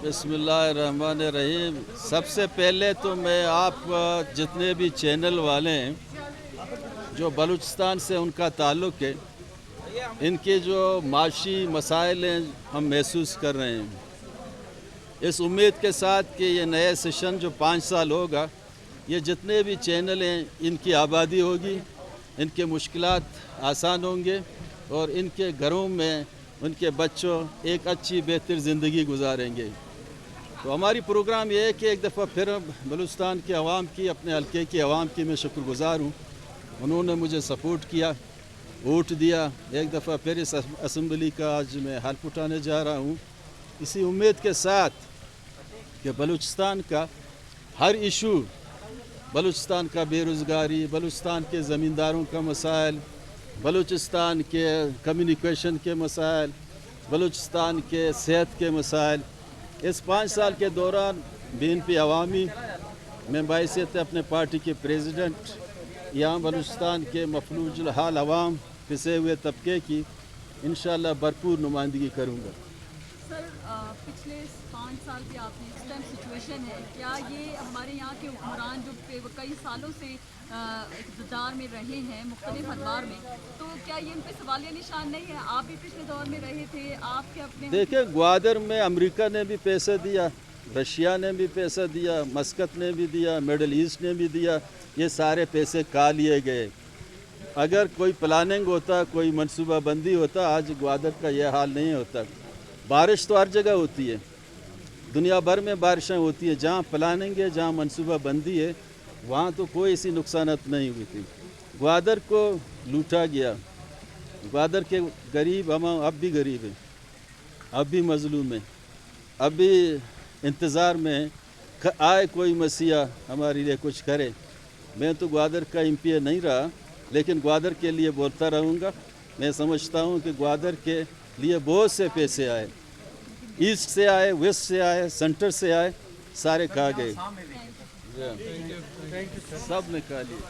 बिस्मिल्लाहिर्रहमानिर्रहीम। सबसे पहले तो मैं आप जितने भी चैनल वाले हैं जो बलूचिस्तान से उनका ताल्लुक़ है, इनके जो माशी मसाइल हैं हम महसूस कर रहे हैं। इस उम्मीद के साथ कि ये नया सेशन जो 5 साल होगा, ये जितने भी चैनल हैं इनकी आबादी होगी, इनके मुश्किलात आसान होंगे और इनके घरों में उनके बच्चों एक अच्छी बेहतर ज़िंदगी गुजारेंगे। तो हमारी प्रोग्राम ये है कि एक दफ़ा फिर बलूचिस्तान के अवाम की, अपने हल्के की अवाम की मैं शुक्रगुज़ार हूँ। उन्होंने मुझे सपोर्ट किया, वोट दिया। एक दफ़ा फिर इस असम्बली का आज मैं हल्फ उठाने जा रहा हूँ, इसी उम्मीद के साथ कि बलूचिस्तान का हर इशू, बलूचिस्तान का बेरोज़गारी, बलूचिस्तान के ज़मींदारों का मसाइल, बलूचिस्तान के कम्युनिकेशन के मसाइल, बलूचिस्तान के सेहत के मसाइल, इस 5 साल के दौरान BNP अवामी में बाइसियत अपने पार्टी के प्रेसिडेंट यहाँ बलूचिस्तान के मफलूजुल हाल अवाम, पिसे हुए तबके की इंशाअल्लाह भरपूर नुमाइंदगी करूँगा। सर, पिछले 5 साल की आपने इस टाइम सिचुएशन है, क्या ये हमारे यहाँ के हुक्मरान जो कई सालों से इक़्तिदार में रहे हैं मुख्तलिफ अदवार में, तो क्या ये उन पर सवालिया निशान नहीं है? आप भी पिछले दौर में रहे थे, आपके अपने देखिए, ग्वादर में अमेरिका ने भी पैसा दिया, रशिया ने भी पैसा दिया, मस्कत ने भी दिया, मिडल ईस्ट ने भी दिया, ये सारे पैसे खा लिए गए। अगर कोई प्लानिंग होता, कोई मनसूबा बंदी होता, आज ग्वादर का यह हाल नहीं होता। बारिश तो हर जगह होती है, दुनिया भर में बारिशें होती है, जहाँ प्लानिंग है, जहाँ मनसूबा बंदी है, वहाँ तो कोई ऐसी नुकसानात नहीं हुई थी। ग्वादर को लूटा गया। ग्वादर के गरीब हम अब भी गरीब हैं, अब भी मजलूम हैं, अब भी इंतज़ार में हैं आए कोई मसीहा हमारे लिए कुछ करे। मैं तो ग्वादर का MP नहीं रहा, लेकिन ग्वादर के लिए बोलता रहूँगा। मैं समझता हूँ कि ग्वादर के लिए बहुत से पैसे आए, ईस्ट से आए, वेस्ट से आए, सेंटर से आए, सारे खा गए, सब ने खा लिए।